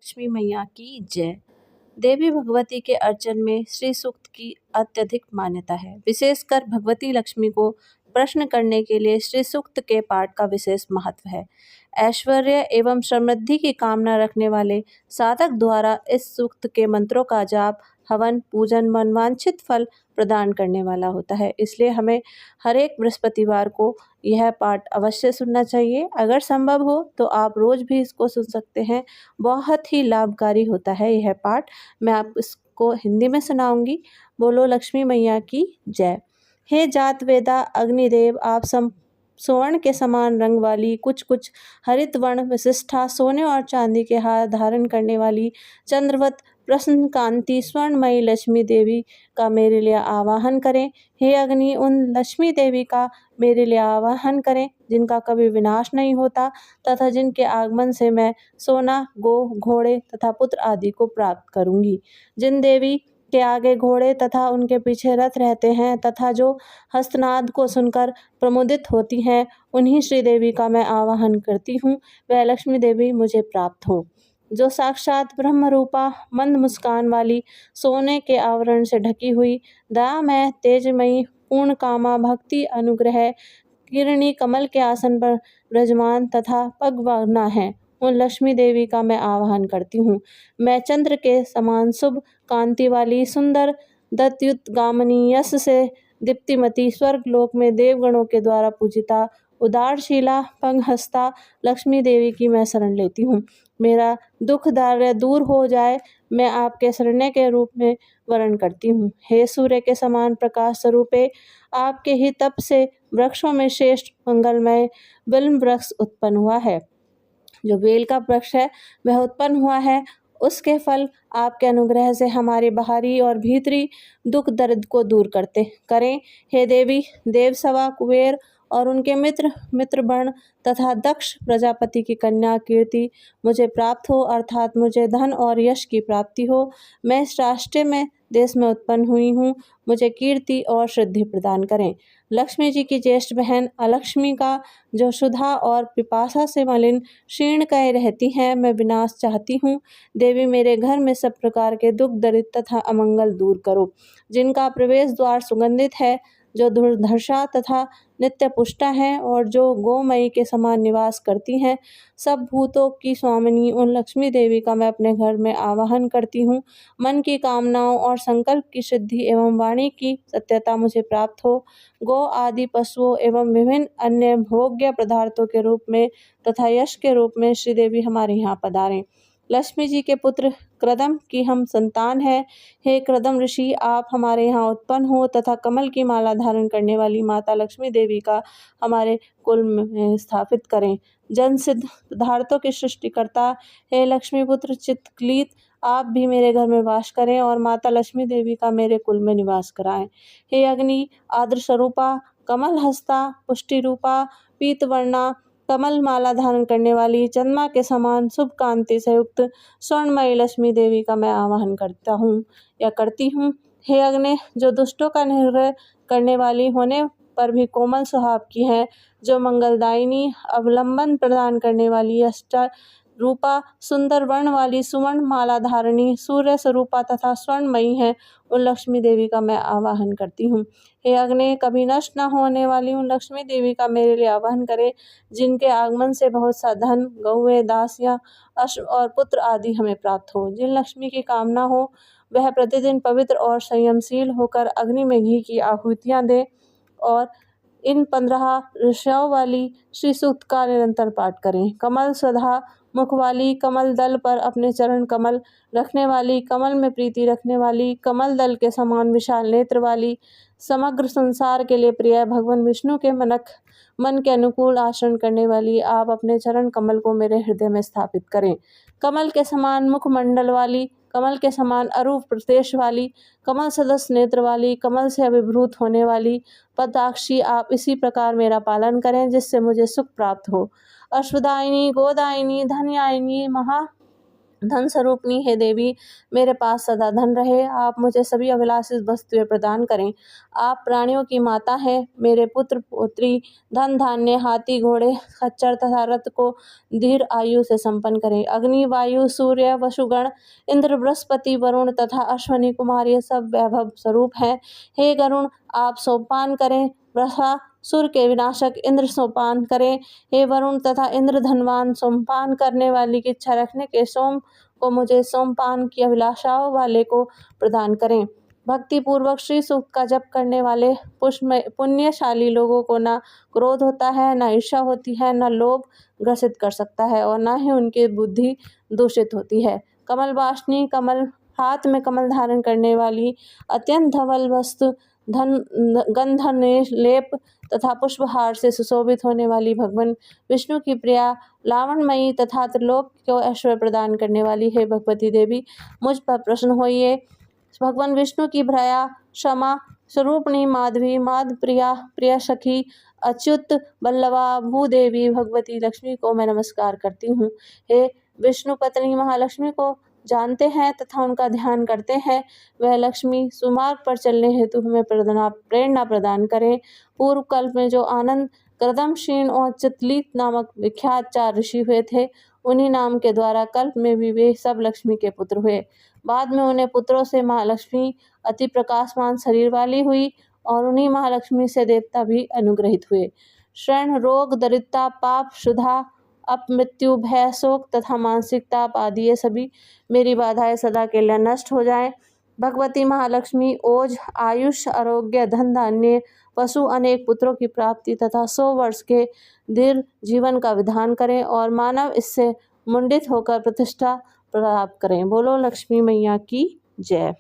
लक्ष्मी मैया की जय। देवी भगवती के अर्चन में श्री सूक्त की अत्यधिक मान्यता है। विशेषकर भगवती लक्ष्मी को प्रश्न करने के लिए श्री सूक्त के पाठ का विशेष महत्व है। ऐश्वर्य एवं समृद्धि की कामना रखने वाले साधक द्वारा इस सूक्त के मंत्रों का जाप, हवन, पूजन मनवांछित फल प्रदान करने वाला होता है। इसलिए हमें हर एक बृहस्पतिवार को यह पाठ अवश्य सुनना चाहिए। अगर संभव हो तो आप रोज भी इसको सुन सकते हैं। बहुत ही लाभकारी होता है यह पाठ। मैं आप इसको हिंदी में सुनाऊंगी। बोलो लक्ष्मी मैया की जय। हे जात वेदा अग्निदेव, आप स्वर्ण के समान रंग वाली, कुछ कुछ हरित वर्ण विशिष्टा, सोने और चांदी के हार धारण करने वाली, चंद्रवत प्रसन्न कांति स्वर्णमयी लक्ष्मी देवी का मेरे लिए आवाहन करें। हे अग्नि, उन लक्ष्मी देवी का मेरे लिए आवाहन करें जिनका कभी विनाश नहीं होता तथा जिनके आगमन से मैं सोना, गो, घोड़े तथा पुत्र आदि को प्राप्त करूंगी। जिन देवी के आगे घोड़े तथा उनके पीछे रथ रहते हैं तथा जो हस्तनाद को सुनकर प्रमुदित होती हैं, उन्हीं श्री देवी का मैं आवाहन करती हूँ। वह लक्ष्मी देवी मुझे प्राप्त हो। जो साक्षात ब्रह्म रूपा, मंद मुस्कान वाली, सोने के आवरण से ढकी हुई, दयामय, तेजमयी, पूर्ण कामा, भक्ति अनुग्रह किरणी कमल के आसन पर विराजमान तथा पगवना है, उन लक्ष्मी देवी का मैं आवाहन करती हूँ। मैं चंद्र के समान शुभ कांति वाली, सुंदर, दत्युत्गामिनी, यश से दीप्तिमती, स्वर्ग लोक में देवगणों के द्वारा पूजिता, उदारशीला, पंगहस्ता लक्ष्मी देवी की मैं शरण लेती हूँ। मेरा दुख दारिद्र्य दूर हो जाए, मैं आपके शरण्य के रूप में वरण करती हूँ। हे सूर्य के समान प्रकाश स्वरूपे, आपके ही तप से वृक्षों में श्रेष्ठ मंगलमय बिल्व वृक्ष उत्पन्न हुआ है। जो बेल का वृक्ष है वह उत्पन्न हुआ है, उसके फल आपके अनुग्रह से हमारे बाहरी और भीतरी दुख दर्द को दूर करें। हे देवी, देवसभा, कुबेर और उनके मित्रगण तथा दक्ष प्रजापति की कन्या कीर्ति मुझे प्राप्त हो, अर्थात मुझे धन और यश की प्राप्ति हो। मैं इस राष्ट्र में देश में उत्पन्न हुई हूँ, मुझे कीर्ति और सिद्धि प्रदान करें। लक्ष्मी जी की ज्येष्ठ बहन अलक्ष्मी का जो क्षुधा और पिपासा से मलिन क्षीण कह रहती हैं, मैं विनाश चाहती हूँ। देवी, मेरे घर में सब प्रकार के दुख दरिद्र तथा अमंगल दूर करो। जिनका प्रवेश द्वार सुगंधित है, जो दुर्धर्षा तथा नित्य पुष्टा हैं और जो गोमयी के समान निवास करती हैं, सब भूतों की स्वामिनी उन लक्ष्मी देवी का मैं अपने घर में आवाहन करती हूँ। मन की कामनाओं और संकल्प की सिद्धि एवं वाणी की सत्यता मुझे प्राप्त हो। गो आदि पशुओं एवं विभिन्न अन्य भोग्य पदार्थों के रूप में तथा यश के रूप में श्री देवी हमारे यहाँ पधारें। लक्ष्मी जी के पुत्र कृदम की हम संतान है। हे कृदम ऋषि, आप हमारे यहाँ उत्पन्न हो तथा कमल की माला धारण करने वाली माता लक्ष्मी देवी का हमारे कुल में स्थापित करें। जन सिद्ध पदार्थों के सृष्टिकर्ता हे लक्ष्मी पुत्र चित्तक्लीत, आप भी मेरे घर में वास करें और माता लक्ष्मी देवी का मेरे कुल में निवास कराएं। हे अग्नि, आद्र स्वरूपा, कमल हस्ता, पुष्टि रूपा, पीतवर्णा, कमल माला धारण करने वाली, चंद्रमा के समान शुभ कांति से युक्त स्वर्णमयी लक्ष्मी देवी का मैं आवाहन करता हूँ या करती हूँ। हे अग्नि, जो दुष्टों का निग्रह करने वाली होने पर भी कोमल स्वभाव की है, जो मंगलदायिनी, अवलंबन प्रदान करने वाली, अष्ट रूपा, सुंदर वर्ण वाली, सुवर्ण माला धारणी, सूर्य स्वरूपा तथा स्वर्णमयी है, उन लक्ष्मी देवी का मैं आवाहन करती हूँ। हे अग्नि, कभी नष्ट न होने वाली उन लक्ष्मी देवी का मेरे लिए आवाहन करे, जिनके आगमन से बहुत सा धन, गौएं, दासियां, अश्व और पुत्र आदि हमें प्राप्त हो। जिन लक्ष्मी की कामना हो वह प्रतिदिन पवित्र और संयमशील होकर अग्नि में घी की आहुतियाँ दे और इन 15 ऋषियों वाली श्री सूक्त का निरंतर पाठ करें। कमल स्वधा मुख वाली, कमल दल पर अपने चरण कमल रखने वाली, कमल में प्रीति रखने वाली, कमल दल के समान विशाल नेत्र वाली, समग्र संसार के लिए प्रिय भगवान विष्णु के मन के अनुकूल आचरण करने वाली, आप अपने चरण कमल को मेरे हृदय में स्थापित करें। कमल के समान मुखमंडल वाली, कमल के समान अरूप प्रदेश वाली, कमल सदस्य नेत्र वाली, कमल से अभिभूत होने वाली पदाक्षी, आप इसी प्रकार मेरा पालन करें जिससे मुझे सुख प्राप्त हो। अश्वदायिनी, गोदायिनी, धनयायिनी, धन स्वरूपनी हे देवी, मेरे पास सदा धन रहे। आप मुझे सभी अभिलाषित वस्तुएं प्रदान करें। आप प्राणियों की माता हैं। मेरे पुत्र पुत्री धन धान्य हाथी घोड़े खच्चर तथा रथ को दीर्घ आयु से संपन्न करें। अग्नि वायु सूर्य वसुगण इंद्र बृहस्पति वरुण तथा अश्वनी कुमार ये सब वैभव स्वरूप हैं। हे गरुण, आप सोपान करें। सुर के विनाशक इंद्र सोपान करें। हे वरुण तथा इंद्र धनवान सोमपान करने वाली की इच्छा रखने के सोम को मुझे सोमपान की अभिलाषाओं वाले को प्रदान करें। भक्ति पूर्वक श्री सूक्त का जप करने वाले पुण्यशाली लोगों को न क्रोध होता है, न ईर्ष्या होती है, न लोभ ग्रसित कर सकता है और न ही उनकी बुद्धि दूषित होती है। कमल वासनी कमल हाथ में कमल धारण करने वाली अत्यंत धवल वस्तु गंधन लेप तथा पुष्पहार से सुशोभित होने वाली भगवान विष्णु की प्रिया लावणमयी तथा त्रिलोक को ऐश्वर्य प्रदान करने वाली है भगवती देवी, मुझ पर प्रसन्न होइए। भगवान विष्णु की भ्राया क्षमा स्वरूपणी माधवी माध प्रिया प्रिया सखी अच्युत बल्लवा भूदेवी भगवती लक्ष्मी को मैं नमस्कार करती हूँ। हे विष्णु पत्नी महालक्ष्मी को जानते हैं तथा उनका ध्यान करते हैं, वह लक्ष्मी सुमार्ग पर चलने हेतु हमें प्रेरणा प्रदान करें। पूर्व कल्प में जो आनंद कृदमशीन और चितलित नामक विख्यात 4 ऋषि हुए थे, उन्हीं नाम के द्वारा कल्प में भी वे सब लक्ष्मी के पुत्र हुए। बाद में उन्हें पुत्रों से महालक्ष्मी अति प्रकाशमान शरीर वाली हुई और उन्हीं महालक्ष्मी से देवता भी अनुग्रहित हुए। क्षण रोग दरिद्रता पाप शुद्धा अपमृत्यु भय शोक तथा मानसिक ताप आदि ये सभी मेरी बाधाएं सदा के लिए नष्ट हो जाएं। भगवती महालक्ष्मी ओज आयुष आरोग्य धन धान्य पशु अनेक पुत्रों की प्राप्ति तथा 100 वर्ष के दीर्घ जीवन का विधान करें और मानव इससे मुंडित होकर प्रतिष्ठा प्राप्त करें। बोलो लक्ष्मी मैया की जय।